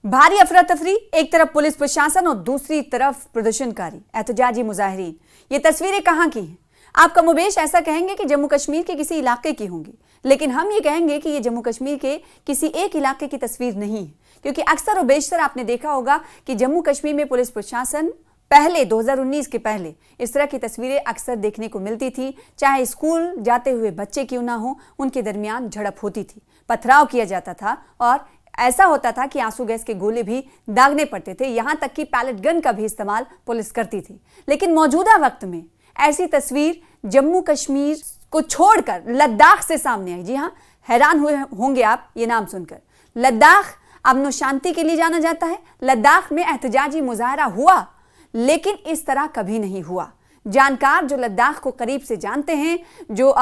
भारी अफरा तफरी, एक तरफ पुलिस प्रशासन और दूसरी तरफ प्रदर्शनकारी एहतजाजी मुजाहिरीन। ये तस्वीरें कहां की हैं? आप कमोबेश ऐसा कहेंगे कि जम्मू कश्मीर के किसी इलाके की होंगी, लेकिन हम ये कहेंगे कि ये जम्मू कश्मीर के किसी एक इलाके की तस्वीर नहीं है, क्योंकि अक्सर और बेशतर आपने देखा होगा कि जम्मू कश्मीर में पुलिस प्रशासन पहले 2019 के पहले इस तरह की तस्वीरें अक्सर देखने को मिलती थी। चाहे स्कूल जाते हुए बच्चे क्यों ना हो, उनके दरमियान झड़प होती थी, पथराव किया जाता था और ऐसा होता था कि आंसू गैस के गोले भी दागने पड़ते थे, यहां तक कि पैलेट गन का भी इस्तेमाल पुलिस करती थी। लेकिन मौजूदा वक्त में ऐसी तस्वीर जम्मू कश्मीर को छोड़कर लद्दाख से सामने आई। जी हां, हैरान हुए होंगे आप ये नाम सुनकर। लद्दाख अमन शांति के लिए जाना जाता है। लद्दाख में एहतजाजी मुजाहरा हुआ, लेकिन इस तरह कभी नहीं हुआ। जानकार जो लद्दाख को करीब से जानते हैं, जो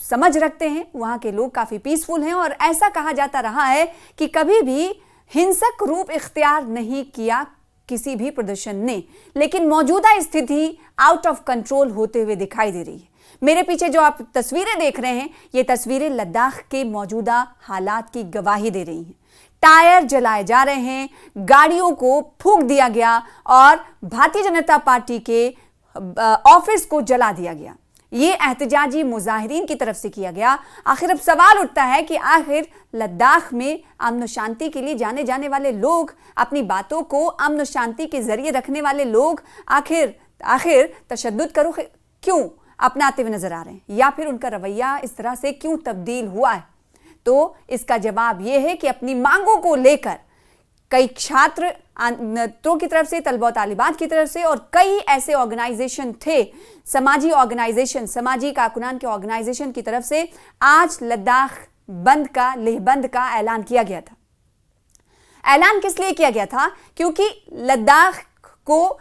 समझ रखते हैं, वहां के लोग काफी पीसफुल हैं और ऐसा कहा जाता रहा है कि कभी भी हिंसक रूप इख्तियार नहीं किया किसी भी प्रदर्शन ने। लेकिन मौजूदा स्थिति आउट ऑफ कंट्रोल होते हुए दिखाई दे रही है। मेरे पीछे जो आप तस्वीरें देख रहे हैं, ये तस्वीरें लद्दाख के मौजूदा हालात की गवाही दे रही हैं। टायर जलाए जा रहे हैं, गाड़ियों को फूंक दिया गया और भारतीय जनता पार्टी के ऑफिस को जला दिया गया। ये एहतजाजी मुजाहिरीन की तरफ से किया गया। आखिर अब सवाल उठता है कि आखिर लद्दाख में अमन शांति के लिए जाने जाने वाले लोग, अपनी बातों को अमन शांति के जरिए रखने वाले लोग आखिर तशद्दुद करो क्यों अपनाते हुए नजर आ रहे हैं, या फिर उनका रवैया इस तरह से क्यों तब्दील हुआ है? तो इसका जवाब यह है कि अपनी मांगों को लेकर कई छात्रों की तरफ से, तलबा तालिबात की तरफ से और कई ऐसे ऑर्गेनाइजेशन थे, समाजी ऑर्गेनाइजेशन, समाजी कारकुनान के ऑर्गेनाइजेशन की तरफ से आज लद्दाख बंद का, लेह बंद का ऐलान किया गया था। ऐलान किस लिए किया गया था? क्योंकि लद्दाख को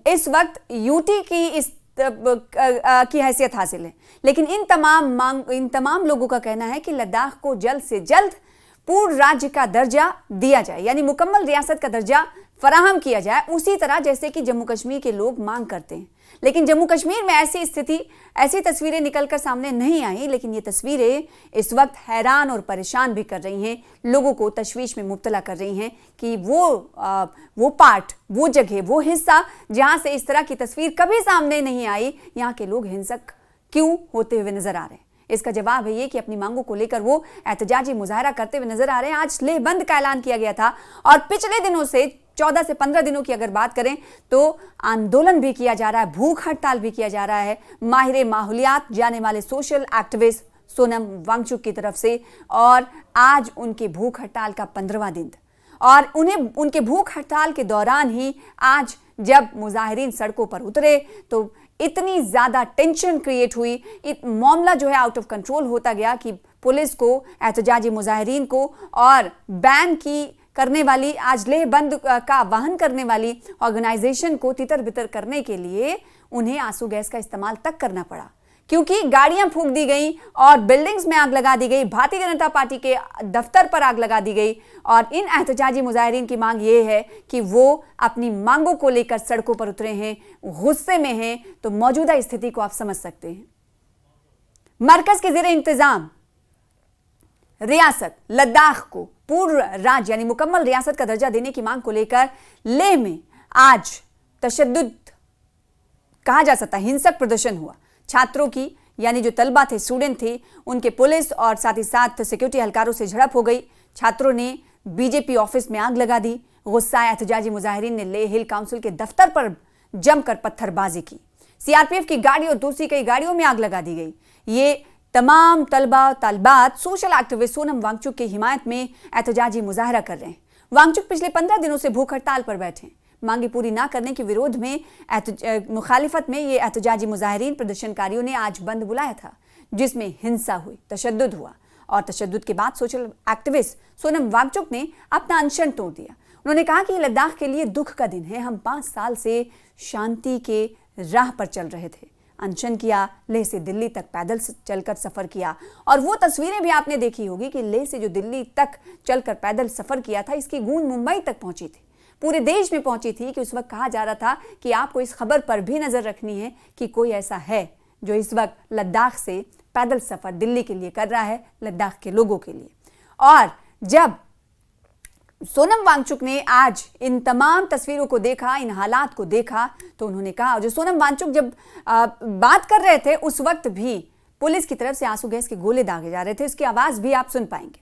इस वक्त यूटी की हैसियत हासिल है, लेकिन इन तमाम लोगों का कहना है कि लद्दाख को जल्द से जल्द पूर्ण राज्य का दर्जा दिया जाए, यानी मुकम्मल रियासत का दर्जा फराहम किया जाए, उसी तरह जैसे कि जम्मू कश्मीर के लोग मांग करते हैं। लेकिन जम्मू कश्मीर में ऐसी तस्वीरें निकलकर सामने नहीं आई, लेकिन ये तस्वीरें इस वक्त हैरान और परेशान भी कर रही हैं, लोगों को तशवीश में मुब्तला कर रही हैं कि वो पार्ट, वो जगह, वो हिस्सा जहां से इस तरह की तस्वीर कभी सामने नहीं आई, यहाँ के लोग हिंसक क्यों होते हुए नजर आ रहे हैं। इसका जवाब है ये कि अपनी मांगों को लेकर वो एहतजाजी मुजाहरा करते हुए नजर आ रहे हैं। आज लेह बंद का ऐलान किया गया था और पिछले दिनों से 14 से 15 दिनों की अगर बात करें तो आंदोलन भी किया जा रहा है, भूख हड़ताल भी किया जा रहा है माहिर माहौलियात जाने वाले सोशल एक्टिविस्ट सोनम वांगचुक की तरफ से। और आज उनके भूख हड़ताल का 15वां दिन और उनके भूख हड़ताल के दौरान ही आज जब मुजाहिरीन सड़कों पर उतरे तो इतनी ज्यादा टेंशन क्रिएट हुई, मामला जो है आउट ऑफ कंट्रोल होता गया कि पुलिस को, एहतजाजी मुजाहिरीन को और बैन की करने वाली, आज लेह बंद का आह्वान करने वाली ऑर्गेनाइजेशन को तितर बितर करने के लिए उन्हें आंसू गैस का इस्तेमाल तक करना पड़ा, क्योंकि गाड़ियां फूंक दी गई और बिल्डिंग्स में आग लगा दी गई, भारतीय जनता पार्टी के दफ्तर पर आग लगा दी गई। और इन एहतजाजी मुजाहिरीन की मांग ये है कि वो अपनी मांगों को लेकर सड़कों पर उतरे हैं, गुस्से में हैं। तो मौजूदा स्थिति को आप समझ सकते हैं। मरकज के ज़ेरे इंतजाम रियासत लद्दाख को पूर्ण राज्य यानी मुकम्मल रियासत का दर्जा देने की मांग को लेकर लेह में आज तशद्दुद कहा जा सकता है, हिंसक प्रदर्शन हुआ। छात्रों की, यानी जो तलबा थे, स्टूडेंट थे, उनके पुलिस और साथ ही साथ सिक्योरिटी एहलकारों से झड़प हो गई। छात्रों ने बीजेपी ऑफिस में आग लगा दी। गुस्साए एहतजाजी मुजाहिरीन ने लेह हिल काउंसिल के दफ्तर पर जमकर पत्थरबाजी की। सीआरपीएफ की गाड़ी और दूसरी कई गाड़ियों में आग लगा दी गई। ये तमाम तलबा तालिबात सोशल एक्टिविस्ट सोनम वांगचुक की हिमायत में एहतजाजी मुजाहरा कर रहे हैं। वांगचुक पिछले 15 दिनों से भूख हड़ताल पर बैठे हैं। मांगे पूरी ना करने के विरोध में, मुखालिफत में ये एहतजाजी मुजाहिरीन प्रदर्शनकारियों ने आज बंद बुलाया था, जिसमें हिंसा हुई, तशद्दुद हुआ और तशद्दुद के बाद सोशल एक्टिविस्ट सोनम वांगचुक ने अपना अनशन तोड़ दिया। उन्होंने कहा कि लद्दाख के लिए दुख का दिन है, हम 5 साल से शांति के राह पर चल रहे थे, अनशन किया, लेह से दिल्ली तक पैदल चलकर सफर किया। और वो तस्वीरें भी आपने देखी होगी कि लेह से जो दिल्ली तक चलकर पैदल सफर किया था, इसकी गूंज मुंबई तक पहुंची थी, पूरे देश में पहुंची थी कि उस वक्त कहा जा रहा था कि आपको इस खबर पर भी नजर रखनी है कि कोई ऐसा है जो इस वक्त लद्दाख से पैदल सफर दिल्ली के लिए कर रहा है, लद्दाख के लोगों के लिए। और जब सोनम वांगचुक ने आज इन तमाम तस्वीरों को देखा, इन हालात को देखा, तो उन्होंने कहा, जो सोनम वांगचुक जब बात कर रहे थे उस वक्त भी पुलिस की तरफ से आंसू गैस के गोले दागे जा रहे थे, उसकी आवाज भी आप सुन पाएंगे।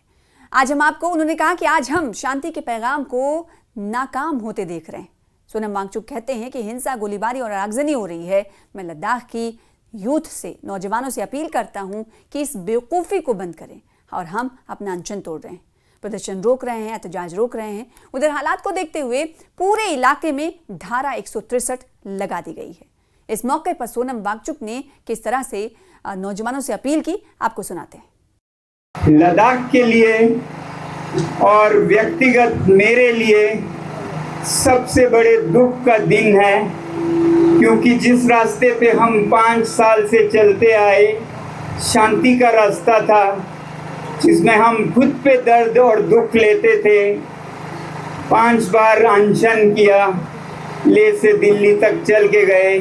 आज हम आपको, उन्होंने कहा कि आज हम शांति के पैगाम को नाकाम होते देख रहे हैं। सोनम वांगचुक कहते हैं कि हिंसा, गोलीबारी और आगजनी हो रही है। मैं लद्दाख की यूथ से, नौजवानों से अपील करता हूं कि इस बेवकूफ़ी को बंद करें, और हम अपना अनशन तोड़ रहे हैं, प्रदर्शन रोक रहे हैं, एहतजाज रोक रहे हैं। उधर हालात को देखते हुए पूरे इलाके में धारा 163 लगा दी गई है। इस मौके पर सोनम वांगचुक ने किस तरह से नौजवानों से अपील की, आपको सुनाते हैं। लद्दाख के लिए और व्यक्तिगत मेरे लिए सबसे बड़े दुख का दिन है, क्योंकि जिस रास्ते पे हम 5 साल से चलते आए, शांति का रास्ता था, जिसमें हम खुद पे दर्द और दुख लेते थे। 5 बार अनशन किया, ले से दिल्ली तक चल के गए,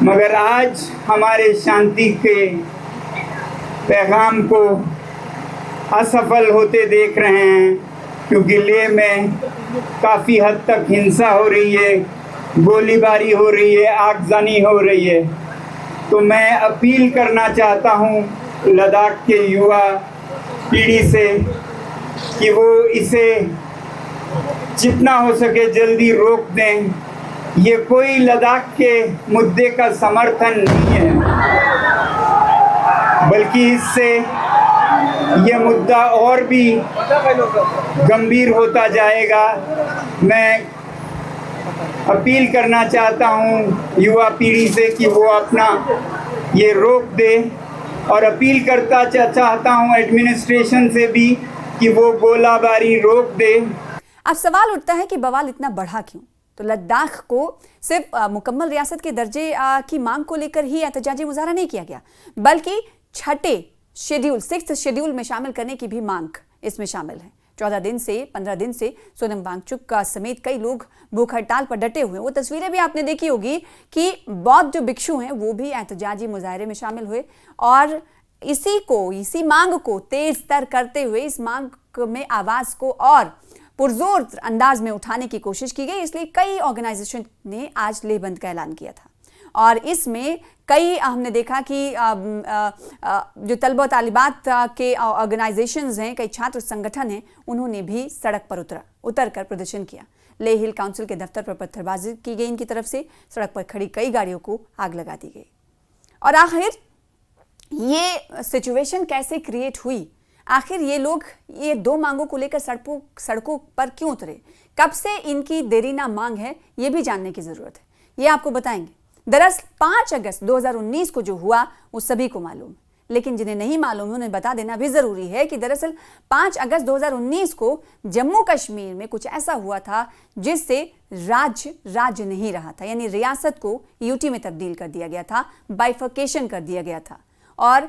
मगर आज हमारे शांति के पैगाम को असफल होते देख रहे हैं, क्योंकि लेह में काफ़ी हद तक हिंसा हो रही है, गोलीबारी हो रही है, आगजनी हो रही है। तो मैं अपील करना चाहता हूँ लद्दाख के युवा पीढ़ी से कि वो इसे जितना हो सके जल्दी रोक दें। ये कोई लद्दाख के मुद्दे का समर्थन नहीं है, बल्कि इससे ये मुद्दा और भी गंभीर होता जाएगा। मैं अपील करना चाहता हूँ युवा पीढ़ी से कि वो अपना ये रोक दे, और अपील करता चाहता हूँ एडमिनिस्ट्रेशन से भी कि वो गोलाबारी रोक दे। अब सवाल उठता है कि बवाल इतना बढ़ा क्यों? तो लद्दाख को सिर्फ मुकम्मल रियासत के दर्जे की मांग को लेकर ही एहतजाजी मुजाहरा नहीं किया गया, बल्कि छठे शेड्यूल, 6th शेड्यूल में शामिल करने की भी मांग इसमें शामिल है। 15 दिन से सोनम वांगचुक का समेत कई लोग भूख हड़ताल पर डटे हुए। वो तस्वीरें भी आपने देखी होगी कि बौद्ध जो भिक्षु हैं वो भी एहतजाजी मुजाहरे में शामिल हुए, और इसी मांग को तेज तर करते हुए इस मांग में आवाज को और पुरजोर अंदाज में उठाने की कोशिश की गई। इसलिए कई ऑर्गेनाइजेशन ने आज लेह बंद का ऐलान किया था, और इसमें कई हमने देखा कि जो तलबा तालिबात के ऑर्गेनाइजेशंस हैं, कई छात्र संगठन हैं, उन्होंने भी सड़क पर उतर कर प्रदर्शन किया। लेह हिल काउंसिल के दफ्तर पर पत्थरबाजी की गई इनकी तरफ से, सड़क पर खड़ी कई गाड़ियों को आग लगा दी गई। और आखिर ये सिचुएशन कैसे क्रिएट हुई? आखिर ये लोग ये 2 मांगों को लेकर सड़कों पर क्यों उतरे? कब से इनकी देरीना मांग है, ये भी जानने की जरूरत है। ये आपको बताएंगे। दरअसल 5 अगस्त 2019 को जो हुआ वो सभी को मालूम, लेकिन जिन्हें नहीं मालूम है उन्हें बता देना भी जरूरी है कि दरअसल 5 अगस्त 2019 को जम्मू कश्मीर में कुछ ऐसा हुआ था जिससे राज्य नहीं रहा था, यानी रियासत को यूटी में तब्दील कर दिया गया था, बाइफर्केशन कर दिया गया था, और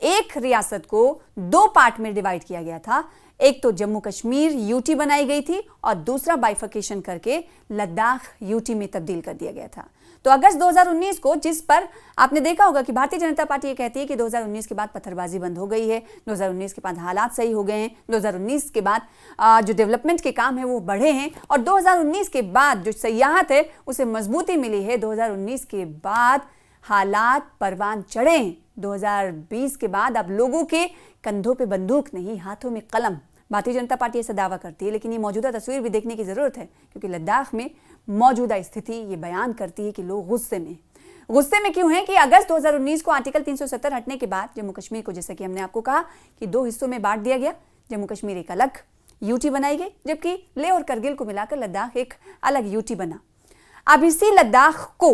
एक रियासत को 2 पार्ट में डिवाइड किया गया था। एक तो जम्मू कश्मीर यूटी बनाई गई थी, और दूसरा बाइफर्केशन करके लद्दाख यूटी में तब्दील कर दिया गया था। तो अगस्त 2019 को, जिस पर आपने देखा होगा कि भारतीय जनता पार्टी ये कहती है कि 2019 के बाद पत्थरबाजी बंद हो गई है, 2019 के बाद हालात सही हो गए हैं, 2019 के बाद जो डेवलपमेंट के काम है वो बढ़े हैं, और 2019 के बाद जो सयाहत है उसे मजबूती मिली है। 2019 के बाद हालात परवान चढ़े हैं। 2020 के बाद अब लोगों के कंधों पे बंदूक नहीं, हाथों में कलम। भारतीय जनता पार्टी ऐसा दावा करती है, लेकिन ये मौजूदा तस्वीर भी देखने की जरूरत है, क्योंकि लद्दाख में मौजूदा स्थिति ये बयान करती है कि लोग गुस्से में क्यों हैं कि अगस्त 2019 को आर्टिकल 370 हटने के बाद जम्मू कश्मीर को, जैसा कि हमने आपको कहा, कि 2 हिस्सों में बांट दिया गया। जम्मू कश्मीर एक अलग यूटी बनाई गई, जबकि लेह और करगिल को मिलाकर लद्दाख एक अलग यूटी बना। अब इसी लद्दाख को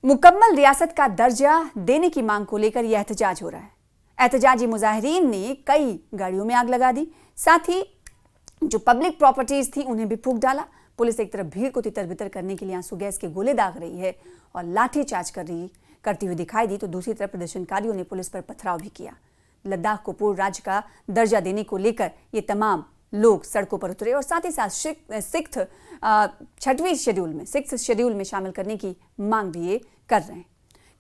मुकम्मल रियासत का दर्जा देने की मांग को लेकर यह एहतजाज हो रहा है। एहतजाजी मुजाहिरीन ने कई गाड़ियों में आग लगा दी, साथ ही जो पब्लिक प्रॉपर्टीज थी उन्हें भी फूंक डाला। पुलिस एक तरफ भीड़ को तितर-बितर करने के लिए आंसू गैस के गोले दाग रही है और लाठीचार्ज करती हुई दिखाई दी, तो दूसरी तरफ प्रदर्शनकारियों ने पुलिस पर पथराव भी किया। लद्दाख को पूर्ण राज्य का दर्जा देने को लेकर ये तमाम लोग सड़कों पर उतरे, और साथ ही साथ 6th शेड्यूल में शामिल करने की मांग भी ये कर रहे हैं।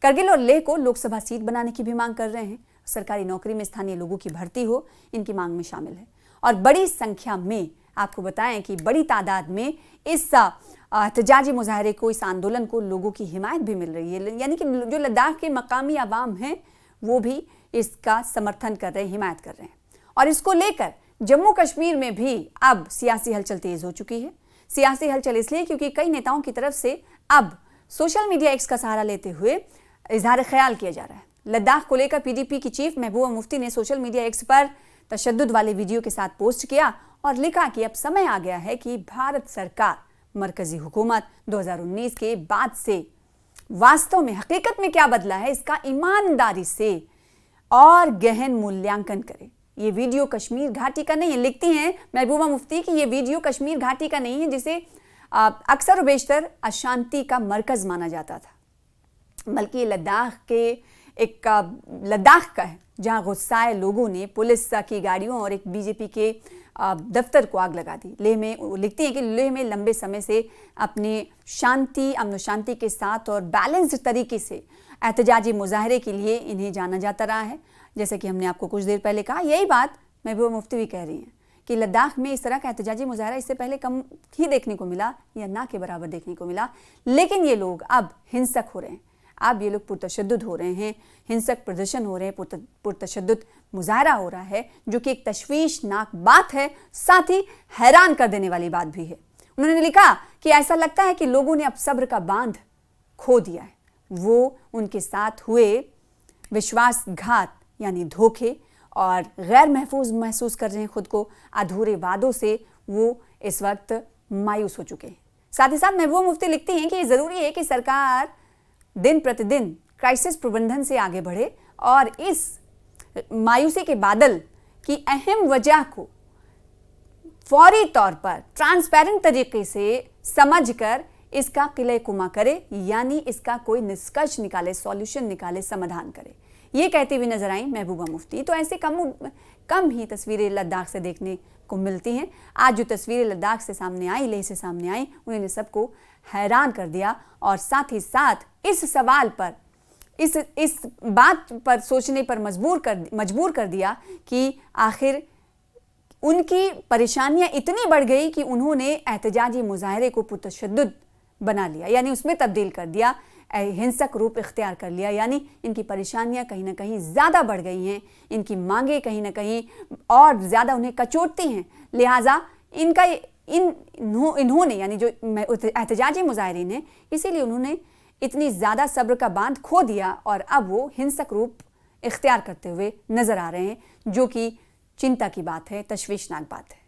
करगिल और लेह को लोकसभा सीट बनाने की भी मांग कर रहे हैं। सरकारी नौकरी में स्थानीय लोगों की भर्ती हो, इनकी मांग में शामिल है। और बड़ी संख्या में आपको बताएं कि बड़ी तादाद में इस एहतजाजी मुजाहरे को, इस आंदोलन को लोगों की हिमायत भी मिल रही है। यानी कि जो लद्दाख के मकामी अवाम हैं वो भी इसका समर्थन कर रहे हैं, हिमायत कर रहे हैं। और इसको लेकर जम्मू कश्मीर में भी अब सियासी हलचल तेज हो चुकी है। सियासी हलचल इसलिए क्योंकि कई नेताओं की तरफ से अब सोशल मीडिया एक्स का सहारा लेते हुए इजहार ख्याल किया जा रहा है। लद्दाख को लेकर पीडीपी की चीफ महबूबा मुफ्ती ने सोशल मीडिया एक्स पर तशद्दुद वाले वीडियो के साथ पोस्ट किया और लिखा कि अब समय आ गया है कि भारत सरकार, मरकजी हुकूमत 2019 के बाद से वास्तव में हकीकत में क्या बदला है इसका ईमानदारी से और गहन मूल्यांकन करे। ये वीडियो कश्मीर घाटी का नहीं है। लिखती हैं महबूबा मुफ्ती कि ये वीडियो कश्मीर घाटी का नहीं है, जिसे अक्सर बेशतर अशांति का मरकज माना जाता था, बल्कि लद्दाख का है जहां गुस्साए लोगों ने पुलिस की गाड़ियों और एक बीजेपी के दफ्तर को आग लगा दी। लेह में लिखती हैं कि लेह में लंबे समय से अपने अमन शांति के साथ और बैलेंस्ड तरीके से एहतजाजी मुजाहरे के लिए इन्हें जाना जाता रहा है। जैसे कि हमने आपको कुछ देर पहले कहा, यही बात महबूबा मुफ्ती भी कह रही हैं कि लद्दाख में इस तरह का एहतजाजी मुजाहरा इससे पहले कम ही देखने को मिला या ना के बराबर देखने को मिला। लेकिन ये लोग अब हिंसक हो रहे हैं, अब ये लोग पुरतशद्दुद हो रहे हैं, हिंसक प्रदर्शन हो रहे हैं, पुरतशद्दुद मुजाहरा हो रहा है, जो कि एक तशवीशनाक बात है, साथ ही हैरान कर देने वाली बात भी है। उन्होंने लिखा कि ऐसा लगता है कि लोगों ने अब सब्र का बांध खो दिया है। वो उनके साथ हुए विश्वासघात यानी धोखे और गैर महफूज महसूस कर रहे हैं खुद को। अधूरे वादों से वो इस वक्त मायूस हो चुके हैं। साथ ही साथ महबूबा मुफ्ती लिखती हैं कि ज़रूरी है कि सरकार दिन प्रतिदिन क्राइसिस प्रबंधन से आगे बढ़े और इस मायूसी के बादल की अहम वजह को फौरी तौर पर ट्रांसपेरेंट तरीके से समझकर इसका किले कुमा करे, यानी इसका कोई निष्कर्ष निकाले, सॉल्यूशन निकाले, समाधान करे। ये कहती हुई नजर आई महबूबा मुफ्ती। तो ऐसे कम ही तस्वीरें लद्दाख से देखने को मिलती हैं। आज जो तस्वीरें लद्दाख से सामने आई, लेह से सामने आई, उन्होंने सबको हैरान कर दिया और साथ ही साथ इस सवाल पर, इस बात पर सोचने पर मजबूर कर दिया कि आखिर उनकी परेशानियां इतनी बढ़ गई कि उन्होंने एहतजाजी मुजाहरे को पुरतशद्दुद बना लिया, यानी उसमें तब्दील कर दिया, हिंसक रूप इख्तियार कर लिया। यानी इनकी परेशानियां कहीं ना कहीं ज़्यादा बढ़ गई हैं, इनकी मांगे कहीं ना कहीं और ज़्यादा उन्हें कचोटती हैं। लिहाजा इन्होंने यानी जो एहतजाजी मुजाहिरीन हैं, इसीलिए उन्होंने इतनी ज़्यादा सब्र का बांध खो दिया और अब वो हिंसक रूप इख्तियार करते हुए नज़र आ रहे हैं, जो कि चिंता की बात है, तशवीशनाक बात है।